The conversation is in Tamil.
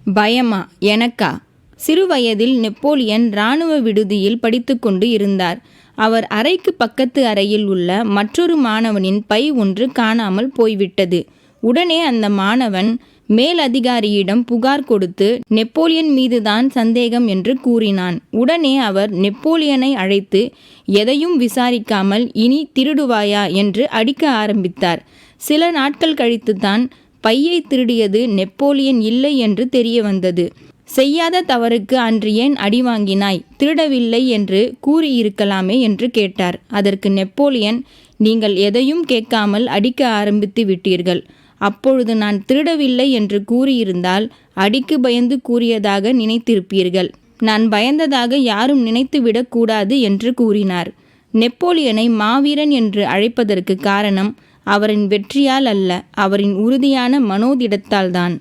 பயமா? எனக்கா? சிறுவயதில் நெப்போலியன் இராணுவ விடுதியில் படித்துக்கொண்டு இருந்தார். அவர் அறைக்கு பக்கத்து அறையில் உள்ள மற்றொரு மாணவனின் பை ஒன்று காணாமல் போய்விட்டது. உடனே அந்த மாணவன் மேலதிகாரியிடம் புகார் கொடுத்து நெப்போலியன் மீதுதான் சந்தேகம் என்று கூறினான். உடனே அவர் நெப்போலியனை அழைத்து எதையும் விசாரிக்காமல் இனி திருடுவாயா என்று அடிக்க ஆரம்பித்தார். சில நாட்கள் கழித்துத்தான் பையை திருடியது நெப்போலியன் இல்லை என்று தெரிய வந்தது. செய்யாத தவறுக்கு அன்று ஏன் அடி வாங்கினாய்? திருடவில்லை என்று கூறியிருக்கலாமே என்று கேட்டார். அதற்கு நெப்போலியன், நீங்கள் எதையும் கேட்காமல் அடிக்க ஆரம்பித்து விட்டீர்கள். அப்பொழுது நான் திருடவில்லை என்று கூறியிருந்தால் அடிக்கு பயந்து கூறியதாக நினைத்திருப்பீர்கள். நான் பயந்ததாக யாரும் நினைத்துவிடக் கூடாது என்று கூறினார். நெப்போலியனை மாவீரன் என்று அழைப்பதற்கு காரணம் அவரின் வெற்றியால் அல்ல, அவரின் உறுதியான மனோதிடத்தால்தான்.